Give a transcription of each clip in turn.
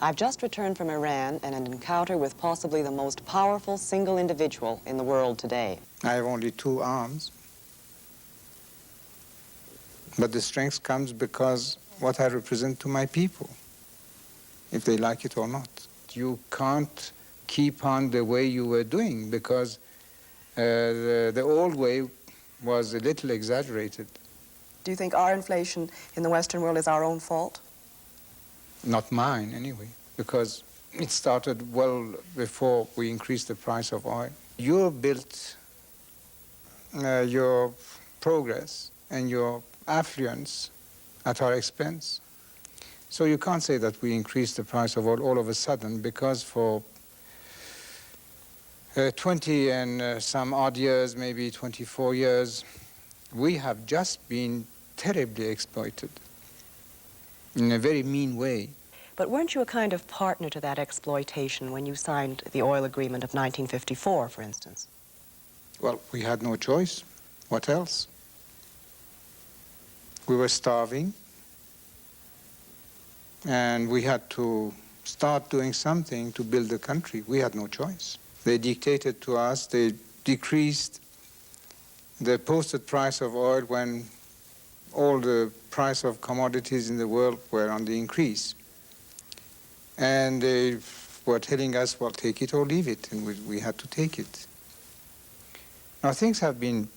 I've just returned from Iran and an encounter with possibly the most powerful single individual in the world today. I have only 2 arms. But the strength comes because what I represent to my people, if they like it or not. You can't keep on the way you were doing because the old way was a little exaggerated. Do you think our inflation in the Western world is our own fault? Not mine, anyway, because it started well before we increased the price of oil. You built your progress and your affluence at our expense. So you can't say that we increased the price of oil all of a sudden, because for 20 and some odd years, maybe 24 years, we have just been terribly exploited in a very mean way. But weren't you a kind of partner to that exploitation when you signed the oil agreement of 1954, for instance? Well, we had no choice. What else? We were starving, and we had to start doing something to build the country. We had no choice. They dictated to us, they decreased the posted price of oil when all the price of commodities in the world were on the increase. And they were telling us, well, take it or leave it, and we had to take it. Now, things have been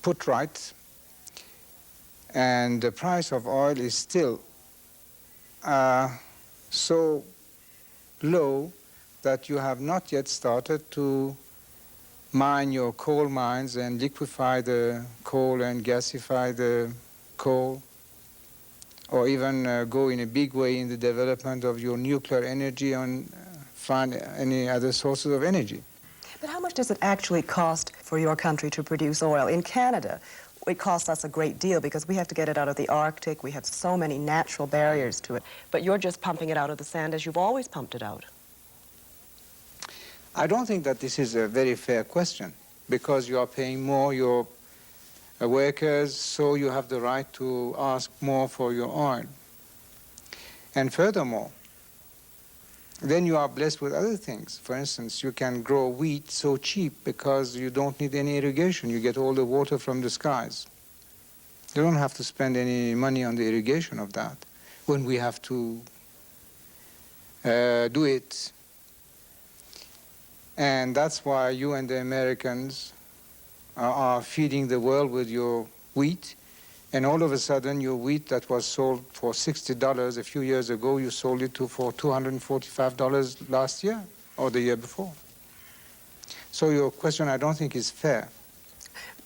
put right, and the price of oil is still so low that you have not yet started to mine your coal mines and liquefy the coal and gasify the coal, or even go in a big way in the development of your nuclear energy and find any other sources of energy. But how much does it actually cost for your country to produce oil? In Canada, it costs us a great deal because we have to get it out of the Arctic. We have so many natural barriers to it. But you're just pumping it out of the sand as you've always pumped it out. I don't think that this is a very fair question, because you are paying more your workers, so you have the right to ask more for your oil. And furthermore, then you are blessed with other things. For instance, you can grow wheat so cheap because you don't need any irrigation. You get all the water from the skies. You don't have to spend any money on the irrigation of that when we have to do it. And that's why you and the Americans are feeding the world with your wheat. And all of a sudden, your wheat that was sold for $60 a few years ago, you sold it for $245 last year or the year before. So your question, I don't think, is fair.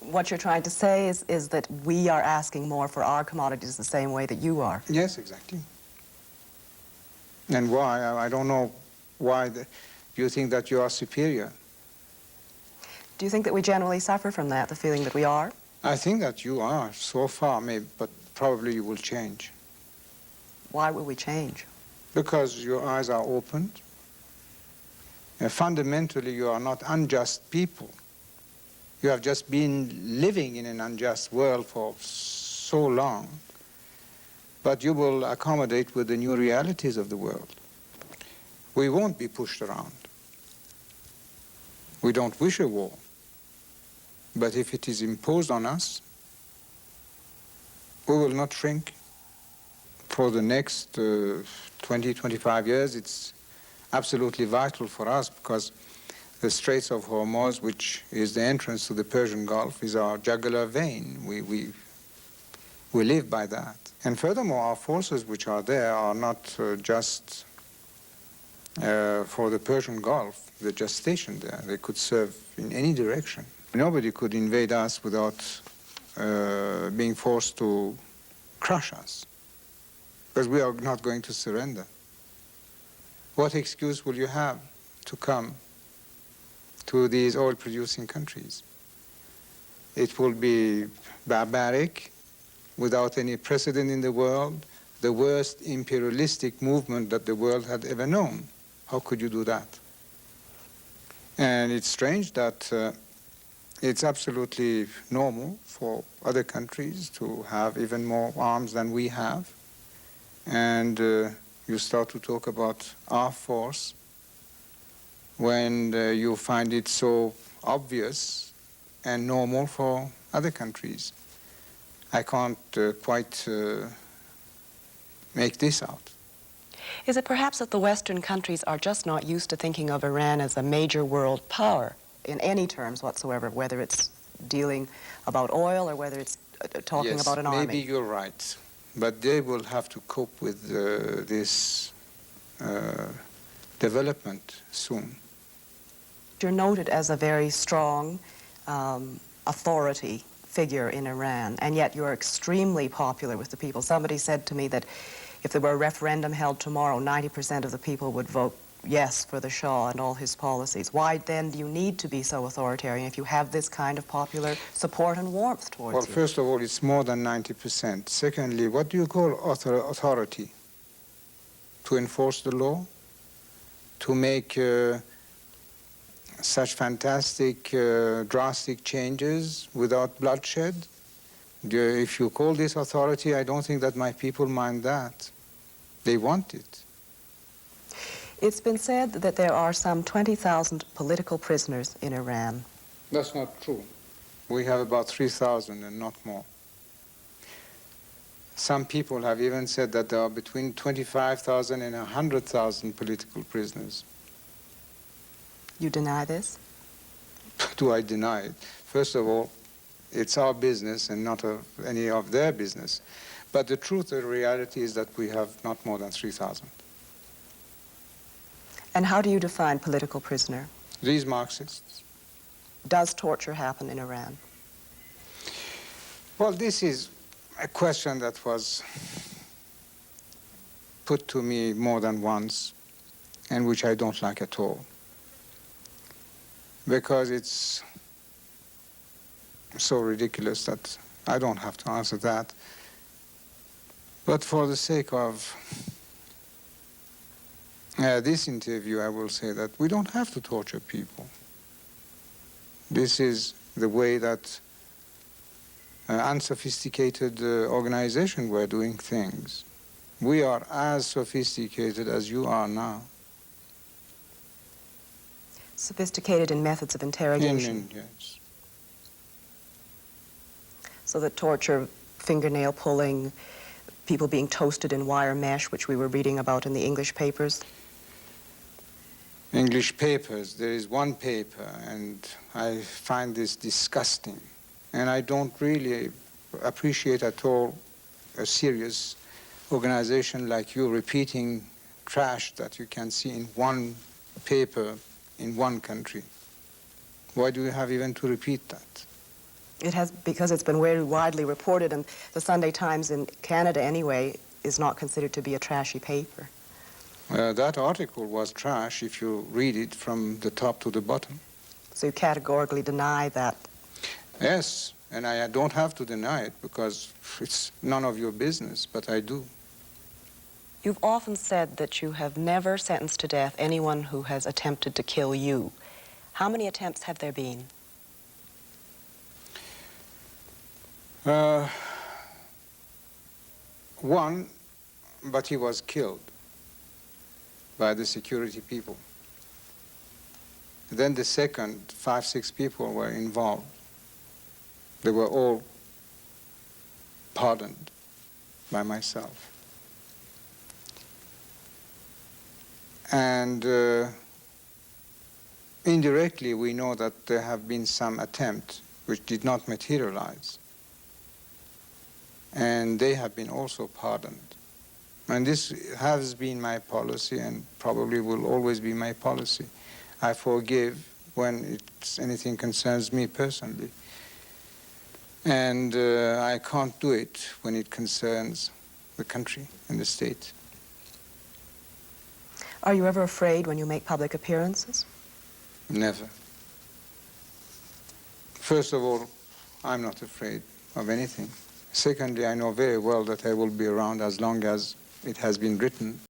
What you're trying to say is that we are asking more for our commodities the same way that you are. Yes, exactly. And why? I don't know why you think that you are superior. Do you think that we generally suffer from that, the feeling that we are? I think that you are, so far, maybe, but probably you will change. Why will we change? Because your eyes are opened. Fundamentally, you are not unjust people. You have just been living in an unjust world for so long. But you will accommodate with the new realities of the world. We won't be pushed around. We don't wish a war. But if it is imposed on us, we will not shrink. For the next 20, 25 years, it's absolutely vital for us, because the Straits of Hormuz, which is the entrance to the Persian Gulf, is our jugular vein. We live by that. And furthermore, our forces which are there are not just for the Persian Gulf. They're just stationed there. They could serve in any direction. Nobody could invade us without being forced to crush us, because we are not going to surrender. What excuse will you have to come to these oil-producing countries? It will be barbaric, without any precedent in the world, the worst imperialistic movement that the world had ever known. How could you do that? And it's strange that it's absolutely normal for other countries to have even more arms than we have. And you start to talk about our force when you find it so obvious and normal for other countries. I can't quite make this out. Is it perhaps that the Western countries are just not used to thinking of Iran as a major world power in any terms whatsoever, whether it's dealing about oil or whether it's talking about an army? Yes, maybe you're right. But they will have to cope with this development soon. You're noted as a very strong authority figure in Iran, and yet you're extremely popular with the people. Somebody said to me that if there were a referendum held tomorrow, 90% of the people would vote yes for the Shah and all his policies. Why then do you need to be so authoritarian if you have this kind of popular support and warmth towards you? Well, first of all, it's more than 90%. Secondly, what do you call authority? To enforce the law? To make such fantastic, drastic changes without bloodshed? If you call this authority, I don't think that my people mind that. They want it. It's been said that there are some 20,000 political prisoners in Iran. That's not true. We have about 3,000 and not more. Some people have even said that there are between 25,000 and 100,000 political prisoners. You deny this? Do I deny it? First of all, it's our business and not any of their business. But the truth, the reality is that we have not more than 3,000. And how do you define political prisoner? These Marxists. Does torture happen in Iran? Well, this is a question that was put to me more than once, and which I don't like at all. Because it's so ridiculous that I don't have to answer that. But for the sake of this interview, I will say that we don't have to torture people. This is the way that unsophisticated organizations were doing things. We are as sophisticated as you are now. Sophisticated in methods of interrogation. Yes. So the torture, fingernail pulling, people being toasted in wire mesh, which we were reading about in the English papers. English papers. There is one paper, and I find this disgusting. And I don't really appreciate at all a serious organization like you repeating trash that you can see in one paper in one country. Why do you have even to repeat that? It has, because it's been very widely reported, and the Sunday Times in Canada anyway is not considered to be a trashy paper. That article was trash if you read it from the top to the bottom. So you categorically deny that? Yes, and I don't have to deny it because it's none of your business, but I do. You've often said that you have never sentenced to death anyone who has attempted to kill you. How many attempts have there been? One, but he was killed by the security people. Then the second, 5, 6 people were involved. They were all pardoned by myself. And indirectly, we know that there have been some attempts which did not materialize. And they have been also pardoned. And this has been my policy and probably will always be my policy. I forgive when anything concerns me personally. And I can't do it when it concerns the country and the state. Are you ever afraid when you make public appearances? Never. First of all, I'm not afraid of anything. Secondly, I know very well that I will be around as long as it has been written